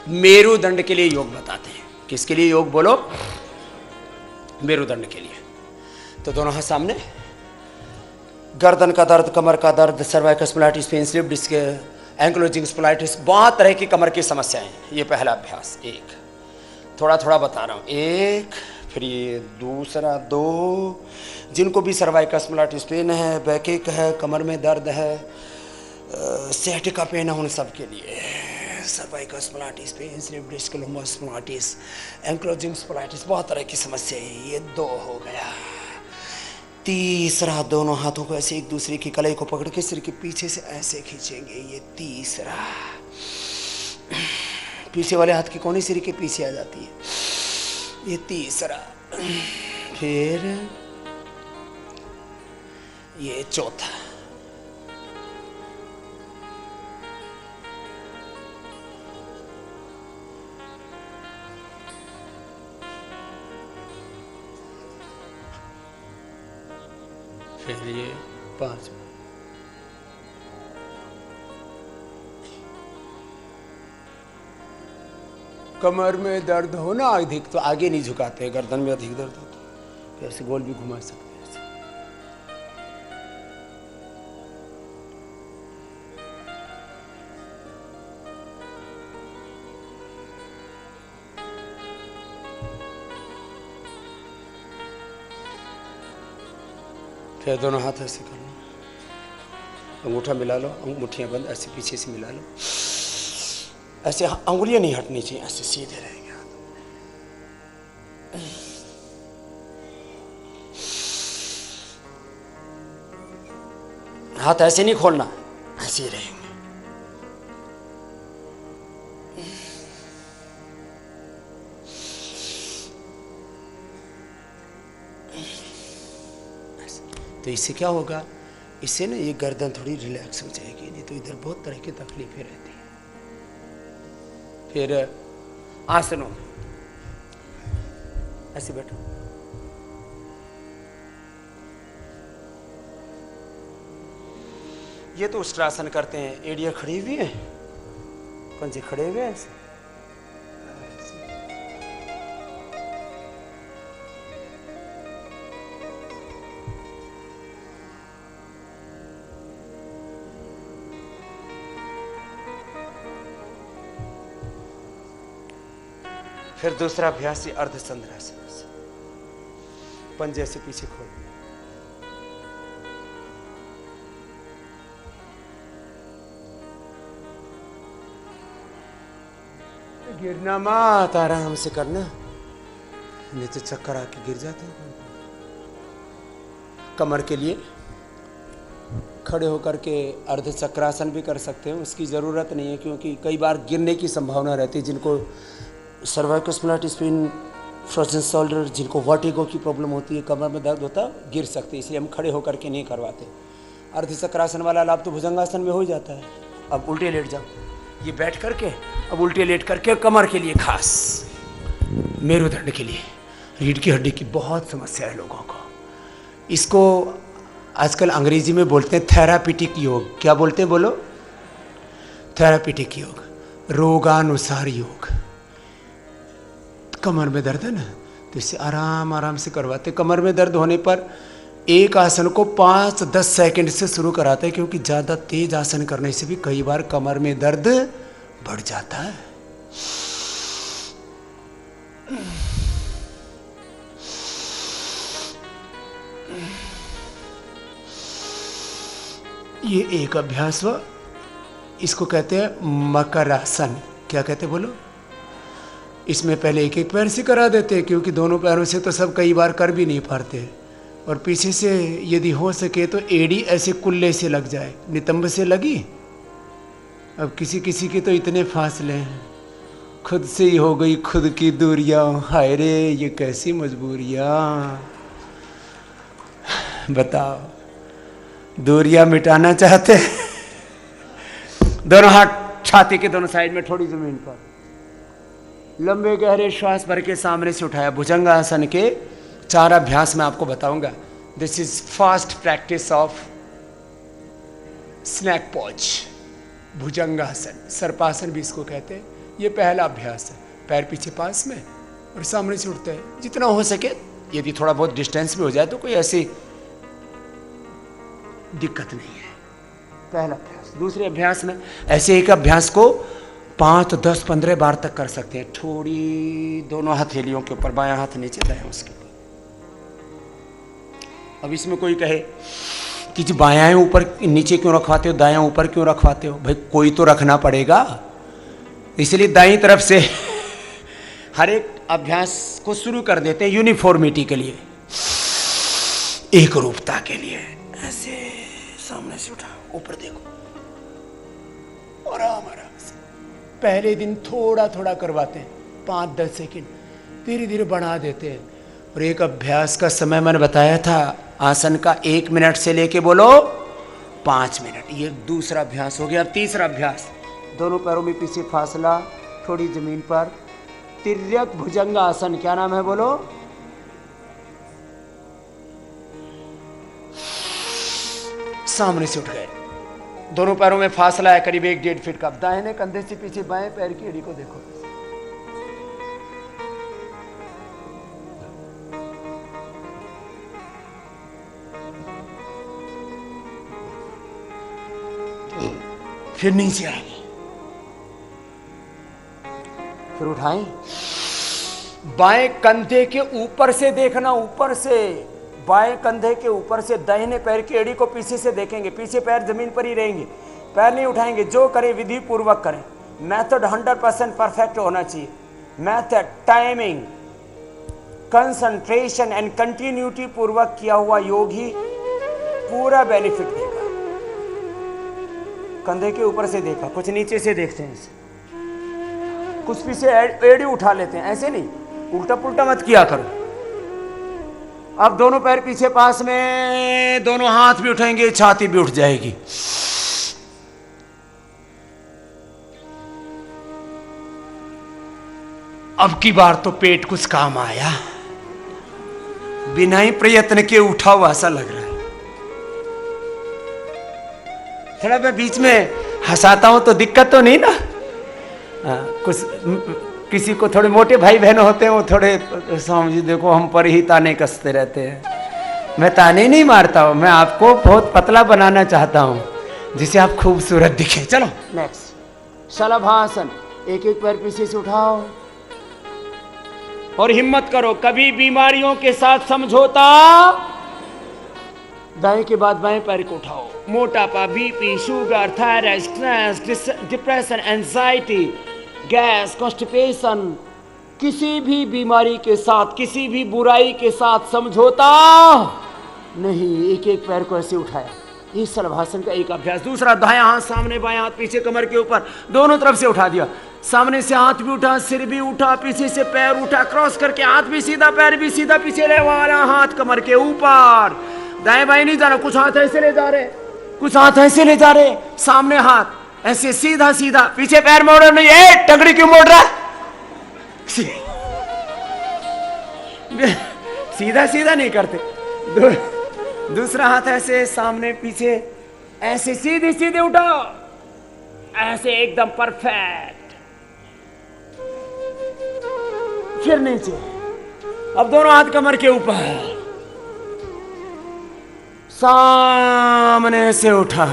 मेरुदंड के लिए योग बताते हैं। किसके लिए योग बोलो? मेरुदंड के लिए। तो दोनों हाथ सामने, गर्दन का दर्द, कमर का दर्द, cervical spondylitis, pain, slip disc, ankylosing spondylitis, बहुत तरह की कमर की समस्याएं। ये पहला अभ्यास, एक थोड़ा थोड़ा बता रहा हूं, एक, फिर ये दूसरा, दो। जिनको भी सर्वाइकल स्पॉन्डिलाइटिस पेन है, बैकएक है, कमर में दर्द है, सियाटिका पेन है, उन सब के लिए cervical spondylitis pain, slip disc, lumbar spondylitis, ankylosing spondylitis, बहुत तरह की समस्या है। ये दो हो गया। तीसरा, दोनों हाथों को ऐसे एक दूसरे की कलाई को पकड़ के सिर के पीछे से ऐसे खींचेंगे। ये तीसरा, पीछे वाले हाथ की कोनी सिर के पीछे आ जाती है। ये तीसरा। फिर ये चौथा। फिर ये पांचवा। कमर में दर्द हो ना अधिक तो आगे नहीं झुकाते, गर्दन में अधिक दर्द होता है तो ऐसे गोल भी घुमा सकते हैं ऐसे। फिर दोनों हाथ ऐसे कर लो, अंगूठा मिला लो, मुट्ठियां बंद, ऐसे पीछे से मिला लो। ऐसे अंगुलियां नहीं हटनी चाहिए, ऐसे सीधे रहेंगे हाथ। हाथ ऐसे नहीं खोलना, ऐसे ही रहेंगे। तो इससे क्या होगा? इससे ना ये गर्दन थोड़ी रिलैक्स हो जाएगी, नहीं तो इधर बहुत तरह की तकलीफें रहती हैं। फिर आसनों, ऐसे बैठो। ये तो उष्ट्रासन करते हैं, एड़िया खड़ी हुई है, पंजे खड़े हुए हैं ऐसे। फिर दूसरा अभ्यास ये अर्धचंद्रासन, पंजे से पीछे खोल। गिरना मत, आराम से करना, नहीं तो चक्कर आके गिर जाते हैं। कमर के लिए खड़े होकर के अर्धचक्रासन भी कर सकते हैं, उसकी ज़रूरत नहीं है क्योंकि कई बार गिरने की संभावना रहती है। जिनको cervical spondylitis pain, frozen shoulder, जिनको वर्टिगो की प्रॉब्लम होती है, कमर में दर्द होता, गिर सकते, इसलिए हम खड़े होकर के नहीं करवाते। अर्धचक्रासन वाला लाभ तो भुजंगासन में हो ही जाता है। अब उल्टे लेट जाओ, ये बैठ करके, अब उल्टे लेट करके कमर के लिए खास, मेरुदंड के लिए, रीढ़ की हड्डी की बहुत समस्या है लोगों को। इसको आजकल अंग्रेजी में बोलते हैं थेरापीटिक योग। क्या बोलते हैं बोलो? थेरापीटिक योग, रोगानुसार योग। कमर में दर्द है ना, तो इससे आराम आराम से करवाते। कमर में दर्द होने पर एक आसन को 5-10 सेकंड से शुरू कराते हैं, क्योंकि ज़्यादा तेज आसन करने से भी कई बार कमर में दर्द बढ़ जाता है। ये एक अभ्यास हुआ, इसको कहते हैं मकरासन। क्या कहते हैं बोलो? इसमें पहले एक एक पैर से करा देते हैं, क्योंकि दोनों पैरों से तो सब कई बार कर भी नहीं पाते, और पीछे से यदि हो सके तो एड़ी ऐसे कुल्ले से लग जाए, नितंब से लगी। अब किसी किसी के तो इतने फासले हैं, खुद से ही हो गई खुद की दूरियां। हाय रे, ये कैसी मजबूरियां, बताओ। दूरियां मिटाना चाहते हैं? दोनों हाथ छाती के दोनों साइड में, थोड़ी जमीन पर, लंबे गहरे श्वास भर के सामने से उठाया। भुजंगासन के 4 अभ्यास मैं आपको बताऊंगा। This is fast practice of snake pose, Bhujangasana. Sarpasana भी इसको कहते हैं, ये पहला अभ्यास है। पैर पीछे पास में और सामने से उठते हैं जितना हो सके। यदि थोड़ा बहुत डिस्टेंस भी हो जाए तो कोई ऐसी दिक्कत नहीं है। पहला अभ्यास। दूसरे अभ्यास में ऐसे एक अभ्यास को 5, 10, 15 बार तक कर सकते हैं। थोड़ी दोनों हथेलियों के ऊपर, बायां हाथ नीचे दायां उसके। अब इसमें कोई कहे कि जी बायां ऊपर नीचे क्यों रखवाते हो, दायां ऊपर क्यों रखवाते हो? भाई कोई तो रखना पड़ेगा, इसलिए दाईं तरफ से हर एक अभ्यास को शुरू कर देते हैं यूनिफॉर्मिटी के लिए, एक रूपता के लिए। ऐसे सामने से उठा, ऊपर देखो और आराम से। पहले दिन थोड़ा थोड़ा करवाते हैं, 5-10 सेकंड, धीरे धीरे बढ़ा देते हैं। और एक अभ्यास का समय मैंने बताया था आसन का 1 मिनट से लेके बोलो 5 मिनट। ये दूसरा अभ्यास हो गया। अब तीसरा अभ्यास, दोनों पैरों में पीछे फासला, थोड़ी जमीन पर, तिर्यक भुजंग आसन। क्या नाम है बोलो? सामने से उठ गए, दोनों पैरों में फासला है करीब 1-1.5 फीट का। दाहिने कंधे से पीछे बाएं पैर की एड़ी को देखो। फिर नीचे आए, फिर उठाएं। बाएं कंधे के ऊपर से देखना, ऊपर से, बाएं कंधे के ऊपर से दाहिने पैर की एड़ी को पीछे से देखेंगे। पीछे पैर जमीन पर ही रहेंगे, पैर नहीं उठाएंगे। जो करें विधि पूर्वक करें। मेथड 100% परफेक्ट होना चाहिए। Method, timing, concentration and continuity पूर्वक किया हुआ योग ही पूरा बेनिफिट देगा। कंधे के ऊपर से देखा, कुछ नीचे से देखते हैं, कुछ पीछे एड़ी उठा लेते हैं। ऐसे नहीं, उल्टा पुल्टा मत किया करो। अब दोनों पैर पीछे पास में, दोनों हाथ भी उठेंगे, छाती भी उठ जाएगी। अब की बार तो पेट कुछ काम आया, बिना ही प्रयत्न के उठा हुआ ऐसा लग रहा है। थोड़ा मैं बीच में हंसाता हूं तो दिक्कत तो नहीं ना? कुछ किसी को थोड़े मोटे भाई बहन होते हैं, वो थोड़े स्वामी जी देखो हम पर ही ताने कसते रहते हैं। मैं ताने नहीं मारता हूं, मैं आपको बहुत पतला बनाना चाहता हूं जिसे आप खूबसूरत दिखे। चलो नेक्स्ट, शलभासन। एक एक पैर पीछे से उठाओ और हिम्मत करो। कभी बीमारियों के साथ समझौता, दाएं के बाद बाएं पैर को उठाओ। मोटापा, BP, sugar, thyroid, stress, depression, anxiety, gas, constipation, किसी भी बीमारी के साथ, किसी भी बुराई के साथ समझौता नहीं। एक एक पैर को ऐसे उठाया। ये शलभासन का एक अभ्यास। दूसरा, दायां हाथ सामने, बायां हाथ पीछे, कमर के ऊपर, दोनों तरफ से उठा दिया। सामने से हाथ भी उठा, सिर भी उठा, पीछे से पैर उठा, क्रॉस करके हाथ भी सीधा, पैर भी सीधा, पीछे ले वाला हाथ कमर के ऊपर। दाएं बाएं नहीं जाना, कुछ हाथ ऐसे ले जा रहे, कुछ हाथ ऐसे ले जा रहे, सामने हाथ ऐसे सीधा सीधा, पीछे पैर मोड़ो नहीं। टंगड़ी क्यों मोड़ रहा है? सीधा सीधा नहीं करते। दूसरा हाथ ऐसे सामने पीछे, ऐसे सीधे सीधे उठाओ, ऐसे एकदम परफेक्ट। फिर नीचे। अब दोनों हाथ कमर के ऊपर, सामने से उठा।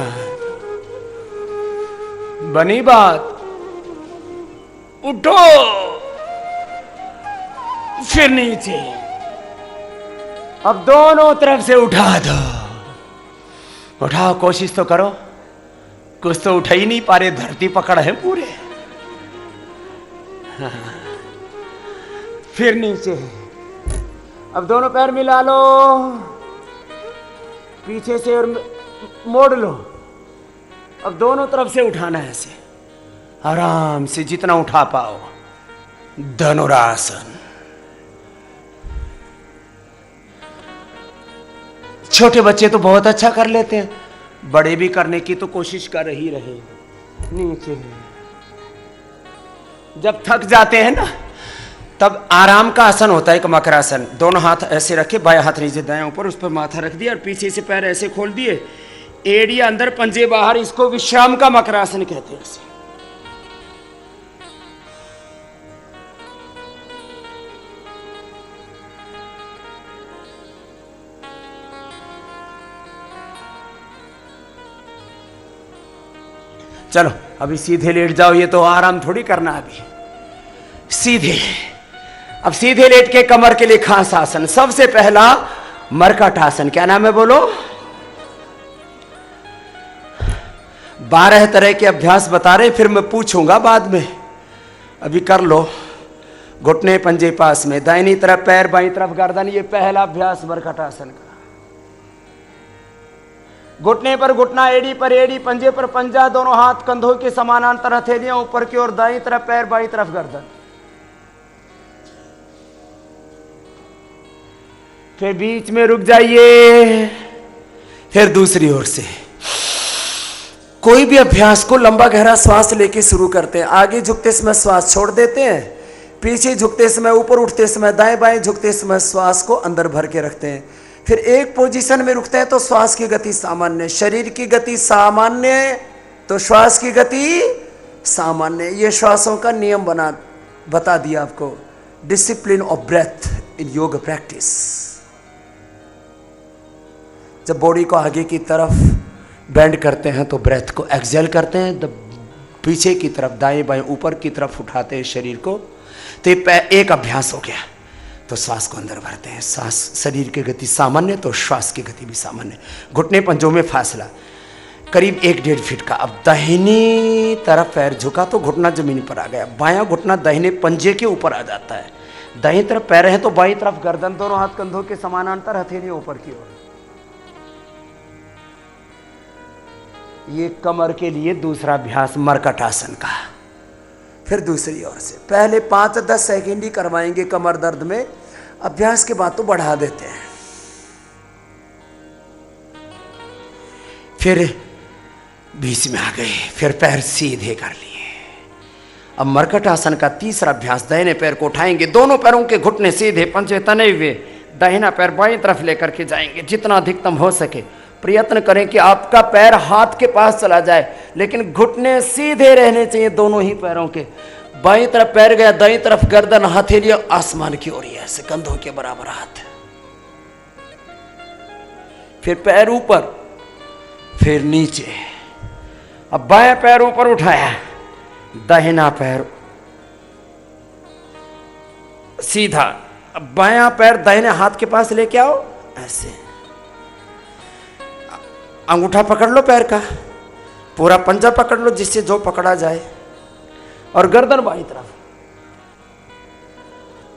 बनी बात, उठो, फिर नीचे। अब दोनों तरफ से उठा दो। उठाओ, कोशिश तो करो। कुछ तो उठा ही नहीं पा रहे, धरती पकड़ है पूरे। हाँ। फिर नीचे। अब दोनों पैर मिला लो, पीछे से और मोड़ लो। अब दोनों तरफ से उठाना है ऐसे, आराम से जितना उठा पाओ। धनुरासन। छोटे बच्चे तो बहुत अच्छा कर लेते हैं, बड़े भी करने की तो कोशिश कर ही रहे। नीचे। जब थक जाते हैं ना, तब आराम का आसन होता है एक मकरासन। दोनों हाथ ऐसे रखे, बायां हाथ नीचे दायां ऊपर, उस पर माथा रख दिया और पीछे से पैर ऐसे खोल दिए, एड़िया अंदर पंजे बाहर। इसको विश्राम का मकरासन कहते हैं। चलो अभी सीधे लेट जाओ, ये तो आराम थोड़ी करना अभी, सीधे। अब सीधे लेट के कमर के लिए खास आसन, सबसे पहला मरकट आसन। क्या नाम है बोलो? 12 तरह के अभ्यास बता रहे, फिर मैं पूछूंगा बाद में, अभी कर लो। घुटने पंजे पास में, दाहिनी तरफ पैर बाईं तरफ गर्दन, ये पहला अभ्यास मरकट आसन का। घुटने पर घुटना, एड़ी पर एड़ी, पंजे पर पंजा, दोनों हाथ कंधों के समानांतर, हथेलियां ऊपर की ओर, दाईं तरफ पैर बाईं तरफ गर्दन। फिर बीच में रुक जाइए, फिर दूसरी ओर से। कोई भी अभ्यास को लंबा गहरा श्वास लेके शुरू करते हैं। आगे झुकते समय श्वास छोड़ देते हैं, पीछे झुकते समय, ऊपर उठते समय, दाएं बाएं झुकते समय श्वास को अंदर भर के रखते हैं। फिर एक पोजीशन में रुकते हैं तो श्वास की गति सामान्य, शरीर की गति सामान्य, तो श्वास की गति सामान्य। ये श्वासों का नियम बता दिया आपको। डिसिप्लिन ऑफ ब्रेथ इन योग प्रैक्टिस। जब बॉडी को आगे की तरफ बेंड करते हैं तो ब्रेथ को एक्सहेल करते हैं, पीछे की तरफ, दाएं बाएं, ऊपर की तरफ उठाते हैं शरीर को। तो एक अभ्यास हो गया। तो श्वास को अंदर भरते हैं, श्वास, शरीर की गति सामान्य तो श्वास की गति भी सामान्य। घुटने पंजों में फासला करीब 1-1.5 फीट का। अब दाहिनी तरफ पैर झुका तो घुटना जमीन पर आ गया, बायां घुटना दाहिने पंजे के ऊपर आ जाता है। दाहिनी तरफ पैर है तो बाईं तरफ गर्दन, दोनों हाथ कंधों के समानांतर, हथेलियां ऊपर की ओर। ये कमर के लिए दूसरा अभ्यास मरकट आसन का। फिर दूसरी ओर से पहले 5-10 सेकंड ही करवाएंगे कमर दर्द में, अभ्यास के बाद तो बढ़ा देते हैं। फिर बीच में आ गए, फिर पैर सीधे कर लिए। अब मरकट आसन का तीसरा अभ्यास, दाहिने पैर को उठाएंगे, दोनों पैरों के घुटने सीधे, पंजे तने हुए, दाहिना पैर बाईं तरफ लेकर के जाएंगे। जितना अधिकतम हो सके प्रयत्न करें कि आपका पैर हाथ के पास चला जाए, लेकिन घुटने सीधे रहने चाहिए दोनों ही पैरों के। बाईं तरफ पैर गया, दाईं तरफ गर्दन, हथेलियां आसमान की ओर, ऐसे कंधों के बराबर हाथ। फिर पैर ऊपर, फिर नीचे। अब बाएं पैर ऊपर उठाया, दाहिना पैर सीधा। अब बायां पैर दाहिने हाथ के पास लेके आओ, ऐसे अंगूठा पकड़ लो पैर का, पूरा पंजा पकड़ लो जिससे जो पकड़ा जाए, और गर्दन बाईं तरफ।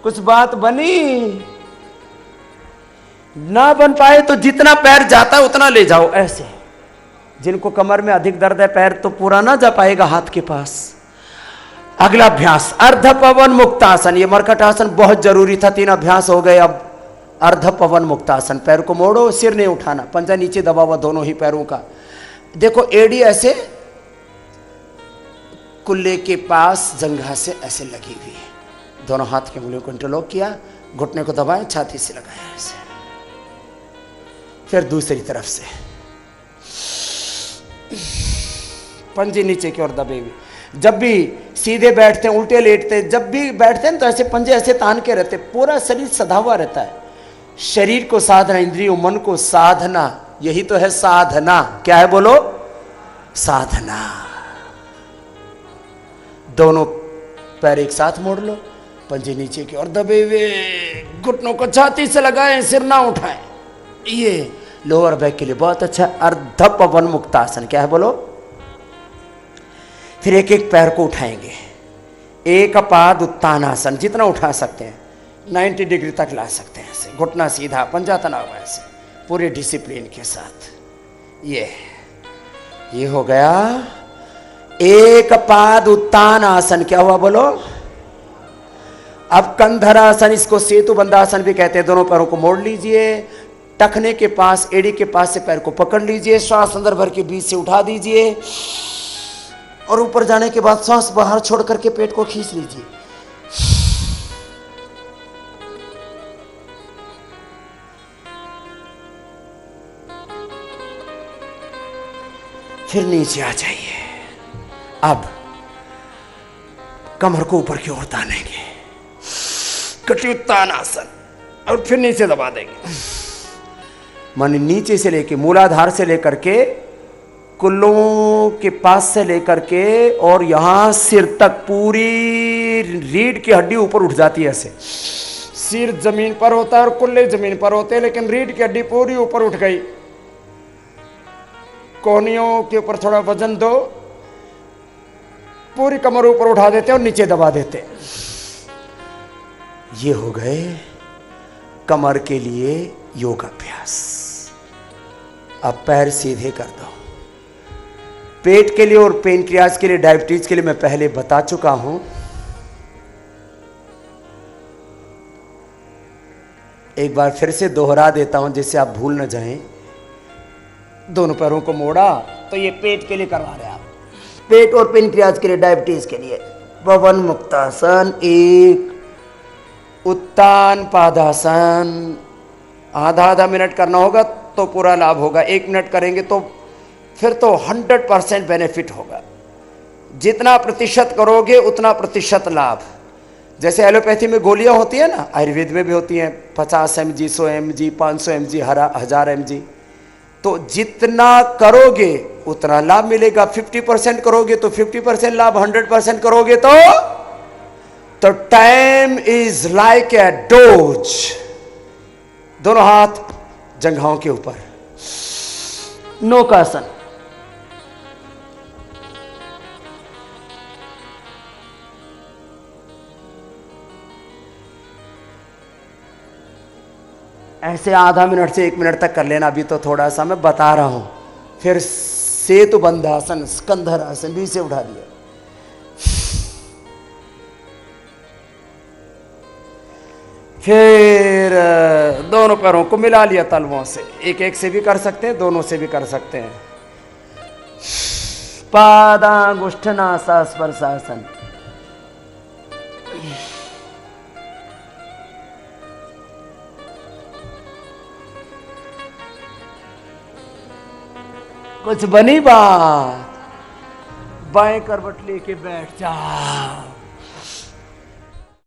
कुछ बात बनी? ना बन पाए तो जितना पैर जाता है उतना ले जाओ, ऐसे। जिनको कमर में अधिक दर्द है, पैर तो पूरा ना जा पाएगा हाथ के पास। अगला अभ्यास अर्ध पवन मुक्तासन। ये मरकट आसन बहुत जरूरी था, 3 अभ्यास हो गए। अब अर्ध पवन मुक्तासन, पैर को मोड़ो, सिर नहीं उठाना, पंजा नीचे दबा हुआ दोनों ही पैरों का। देखो एड़ी ऐसे कुल्ले के पास जंघा से ऐसे लगी हुई है, दोनों हाथ के उंगलियों को इंटरलॉक किया, घुटने को दबाया, छाती से लगाया ऐसे। फिर दूसरी तरफ से पंजे नीचे की ओर दबे हुए। जब भी सीधे बैठते हैं, उल्टे लेटते हैं, जब भी बैठते हैं तो ऐसे पंजे ऐसे तान के रहते, पूरा शरीर सधा हुआ रहता है। शरीर को साधना, इंद्रियों मन को साधना, यही तो है साधना। क्या है बोलो? साधना। दोनों पैर एक साथ मोड़ लो, पंजे नीचे की ओर दबे हुए, घुटनों को छाती से लगाएं, सिर ना उठाएं। ये लोअर बैक के लिए बहुत अच्छा अर्ध पवन मुक्तासन। क्या है बोलो? फिर एक एक पैर को उठाएंगे, एक पाद उत्तानासन, जितना उठा सकते हैं 90 डिग्री तक ला सकते हैं ऐसे, घुटना सीधा, पंजा तना हुआ ऐसे, पूरे डिसिप्लिन के साथ। ये हो गया एक पाद उत्तान आसन। क्या हुआ बोलो? अब कंधरासन, इसको सेतु बंधासन भी कहते हैं। दोनों पैरों को मोड़ लीजिए, टखने के पास, एड़ी के पास से पैर को पकड़ लीजिए, श्वास अंदर भर के बीच से उठा दीजिए, और ऊपर जाने के बाद श्वास बाहर छोड़ करके पेट को खींच लीजिए। फिर नीचे आ जाइए। अब कमर को ऊपर की ओर तानेंगे, कटियुत्तान आसन, और फिर नीचे दबा देंगे। माने नीचे से लेके मूलाधार से लेकर के कुल्लों के पास से लेकर के और यहां सिर तक पूरी रीढ़ की हड्डी ऊपर उठ जाती है ऐसे। सिर जमीन पर होता है और कुल्ले जमीन पर होते हैं, लेकिन रीढ़ की हड्डी पूरी ऊपर उठ गई। कोहनियों के ऊपर थोड़ा वजन दो, पूरी कमर ऊपर उठा देते और नीचे दबा देते। ये हो गए कमर के लिए योग अभ्यास। अब पैर सीधे कर दो। पेट के लिए और पेनक्रियाज के लिए, डायबिटीज के लिए मैं पहले बता चुका हूं। एक बार फिर से दोहरा देता हूं जिससे आप भूल न जाएं। दोनों पैरों को मोड़ा तो ये पेट के लिए करवा रहे हैं आप, पेट और पेनक्रियाज के लिए, डायबिटीज के लिए। पवन मुक्तासन, एक उत्तान पादासन। आधा आधा मिनट करना होगा तो पूरा लाभ होगा। 1 मिनट करेंगे तो फिर तो 100% बेनिफिट होगा। जितना प्रतिशत करोगे उतना प्रतिशत लाभ। जैसे एलोपैथी में गोलियां होती है ना, आयुर्वेद में भी होती हैं 50 mg, 100 mg, 500 mg, 1000 mg। तो जितना करोगे उतना लाभ मिलेगा। 50% करोगे तो 50% लाभ, 100% करोगे तो time is like a dose. दोनों हाथ जंघाओं के ऊपर, नौकासन। ऐसे आधा मिनट से 1 मिनट तक कर लेना। अभी तो थोड़ा सा मैं बता रहा हूं। फिर सेतु बंधासन, स्कंधर आसन भी से उठा दिया। फिर दोनों पैरों को मिला लिया तलवों से। एक एक से भी कर सकते हैं, दोनों से भी कर सकते हैं। पादांगुष्ठनासा स्पर्शासन। कुछ बनी बात, बाएं करवट लेके बैठ जाओ।